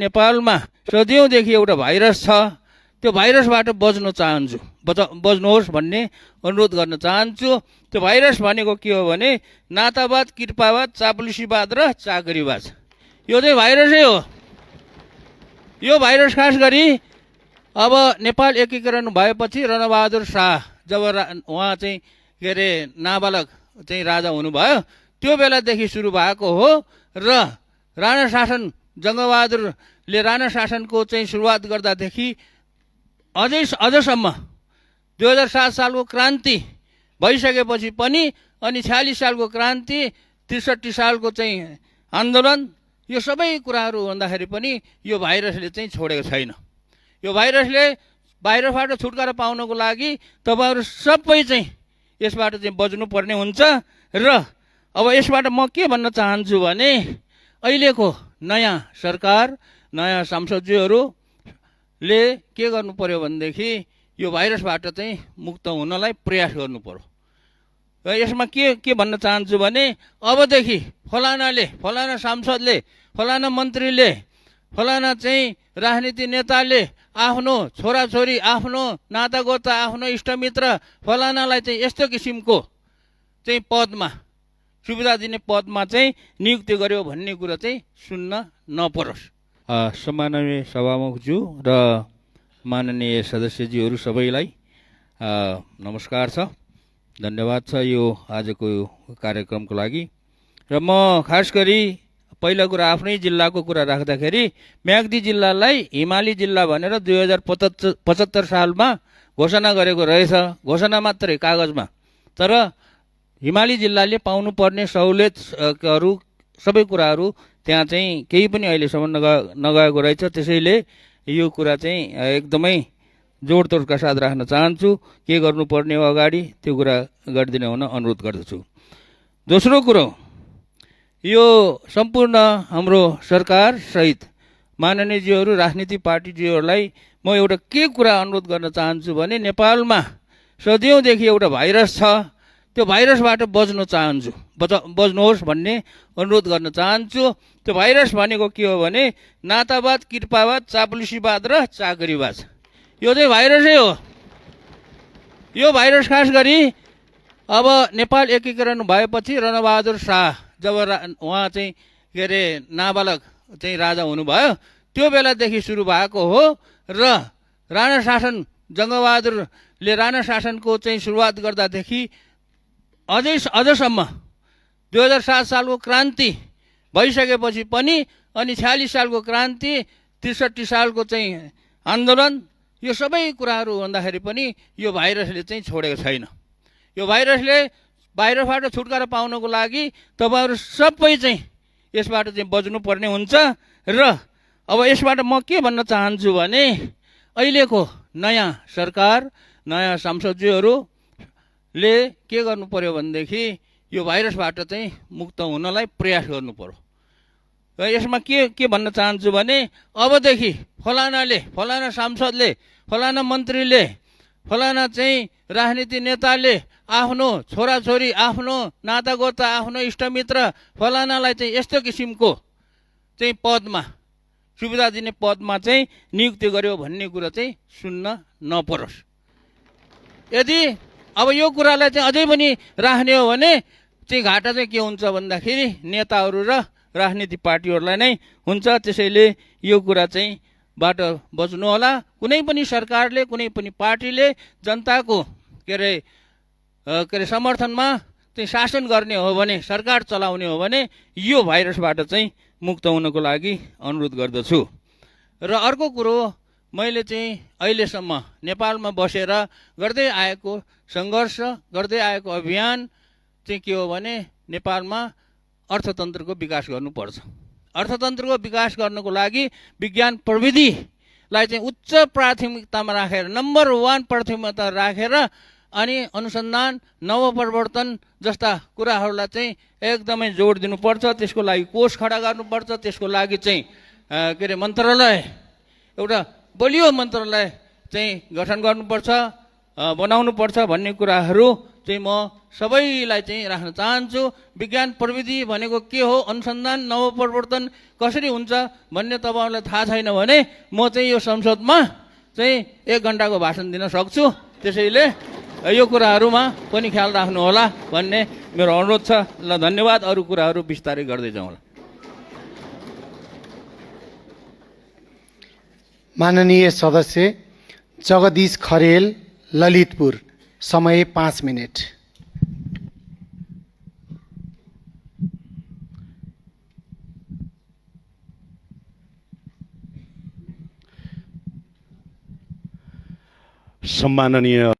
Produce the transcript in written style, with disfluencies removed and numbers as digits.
नेपालमा सदियौँदेखि एउटा भाइरस छ, त्यो भाइरसबाट बच्न चाहन्छु, बच्नुहोस् भन्ने अनुरोध गर्न चाहन्छु। त्यो भाइरस भनेको के हो भने नातावाद, कृपावाद, चाप्लुसीवाद र चाकरीवाद। यो चाहिँ भाइरसै हो। यो भाइरस खास गरी अब नेपाल एकीकरण भएपछि रणबहादुर शाह जब उहाँ चाहिँ के अरे नाबालक चाहिँ राजा हुनुभयो, त्यो बेलादेखि सुरु भएको हो र राणा शासन जङ्गबहादुरले राणा शासनको चाहिँ सुरुवात गर्दादेखि अझसम्म 2007 सालको क्रान्ति भइसकेपछि पनि अनि 46 सालको क्रान्ति, 63 सालको चाहिँ आन्दोलन, यो सबै कुराहरू भन्दाखेरि पनि यो भाइरसले चाहिँ छोडेको छैन। यो भाइरसबाट छुटकारा पाउनको लागि तपाईँहरू सबै चाहिँ यसबाट चाहिँ बच्नुपर्ने हुन्छ। र अब यसबाट म के भन्न चाहन्छु भने अहिलेको नयाँ सरकार, नयाँ सांसदज्यूहरूले के गर्नु पर्यो भनेदेखि यो भाइरसबाट चाहिँ मुक्त हुनलाई प्रयास गर्नु पर्यो। र यसमा के भन्न चाहन्छु भने अबदेखि फलानाले, फलाना सांसदले, फलाना मन्त्रीले, फलाना चाहिँ राजनीति नेताले आफ्नो छोराछोरी, आफ्नो नातागोता, आफ्नो इष्टमित्र फलानालाई चाहिँ यस्तो किसिमको चाहिँ पदमा, सुविधा दिने पदमा चाहिँ नियुक्ति गर्यो भन्ने कुरा चाहिँ सुन्न नपरोस्। सम्माननीय सभामुखज्यू र माननीय सदस्यज्यूहरू सबैलाई नमस्कार छ, धन्यवाद छ यो आजको कार्यक्रमको लागि। र म खास गरी पहिला कुरा आफ्नै जिल्लाको कुरा राख्दाखेरि म्याग्दी जिल्लालाई हिमाली जिल्ला भनेर 2075 सालमा घोषणा गरेको रहेछ, घोषणा मात्रै कागजमा। तर हिमाली जिल्लाले पाउनुपर्ने सहुलियतहरू सबै कुराहरू त्यहाँ चाहिँ केही पनि अहिलेसम्म नगएको रहेछ। त्यसैले यो कुरा चाहिँ एकदमै जोडतोडका साथ राख्न चाहन्छु। के गर्नुपर्ने हो अगाडि त्यो कुरा गरिदिने हुन अनुरोध गर्दछु। दोस्रो कुरो, यो सम्पूर्ण हाम्रो सरकार सहित माननीयज्यूहरू, राजनीतिक पार्टीज्यूहरूलाई म एउटा के कुरा अनुरोध गर्न चाहन्छु भने नेपालमा सदियौँदेखि एउटा भाइरस छ, त्यो भाइरसबाट बच्न चाहन्छु, बच्नुहोस् भन्ने अनुरोध गर्न चाहन्छु। त्यो भाइरस भनेको के हो भने नातावाद, कृपावाद, चाप्लुसीवाद र चाकरीवाद। यो चाहिँ भाइरसै हो। यो भाइरस खास गरी अब नेपाल एकीकरण भएपछि रणबहादुर शाह जब उहाँ चाहिँ के अरे नाबालक चाहिँ राजा हुनुभयो, त्यो बेलादेखि सुरु भएको हो र राणा शासन जङ्गबहादुरले राणा शासनको चाहिँ सुरुवात गर्दादेखि अझसम्म 2007 सालको क्रान्ति भइसकेपछि पनि अनि 46 सालको क्रान्ति, 63 सालको चाहिँ आन्दोलन, यो सबै कुराहरू भन्दाखेरि पनि यो भाइरसले चाहिँ छोडेको छैन। यो भाइरसबाट छुटकारा पाउनको लागि तपाईँहरू सबै चाहिँ यसबाट चाहिँ बच्नुपर्ने हुन्छ। र अब यसबाट म के भन्न चाहन्छु भने अहिलेको नयाँ सरकार, नयाँ सांसदज्यूहरूले के गर्नु पर्यो भनेदेखि यो भाइरसबाट चाहिँ मुक्त हुनलाई प्रयास गर्नु पर्यो। र यसमा के भन्न चाहन्छु भने अबदेखि फलानाले, फलाना सांसदले, फलाना मन्त्रीले, फलाना चाहिँ राजनीति नेताले आफ्नो छोराछोरी, आफ्नो नातागोता, आफ्नो इष्टमित्र फलानालाई चाहिँ यस्तो किसिमको चाहिँ पदमा, सुविधा दिने पदमा चाहिँ नियुक्ति गर्यो भन्ने कुरा चाहिँ सुन्न नपरोस्। यदि अब यो कुरालाई चाहिँ अझै पनि राख्ने हो भने चाहिँ घाटा चाहिँ के हुन्छ भन्दाखेरि नेताहरू र राजनीतिक पार्टीहरूलाई नै हुन्छ। त्यसैले यो कुरा चाहिँ बाट बच्नु होला। कुनै पनि सरकारले, कुनै पनि पार्टीले जनताको के अरे समर्थनमा चाहिँ शासन गर्ने हो भने, सरकार चलाउने हो भने यो भाइरसबाट चाहिँ मुक्त हुनको लागि अनुरोध गर्दछु। र अर्को कुरो, मैले चाहिँ अहिलेसम्म नेपालमा बसेर गर्दै आएको सङ्घर्ष, गर्दै आएको अभियान चाहिँ के हो भने नेपालमा अर्थतन्त्रको विकास गर्नुपर्छ। अर्थतन्त्रको विकास गर्नको लागि विज्ञान प्रविधिलाई चाहिँ उच्च प्राथमिकतामा राखेर, नम्बर 1 प्राथमिकता राखेर अनि अनुसन्धान, नवप्रवर्तन जस्ता कुराहरूलाई चाहिँ एकदमै जोड दिनुपर्छ। त्यसको लागि कोष खडा गर्नुपर्छ। त्यसको लागि चाहिँ के अरे मन्त्रालय, एउटा बलियो मन्त्रालय चाहिँ गठन गर्नुपर्छ, बनाउनुपर्छ भन्ने कुराहरू चाहिँ म सबैलाई चाहिँ राख्न चाहन्छु। विज्ञान प्रविधि भनेको के हो, अनुसन्धान नवप्रवर्तन कसरी हुन्छ भन्ने तपाईँहरूलाई थाहा छैन भने म चाहिँ यो संसदमा चाहिँ 1 घण्टाको भाषण दिन सक्छु। त्यसैले यो कुराहरूमा पनि ख्याल राख्नुहोला भन्ने मेरो अनुरोध छ। ल धन्यवाद। अरू कुराहरू बिस्तारै गर्दै जाउँला। माननीय सदस्य जगदीश खरेल, ललितपुर, समय 5 मिनट। सम्माननीय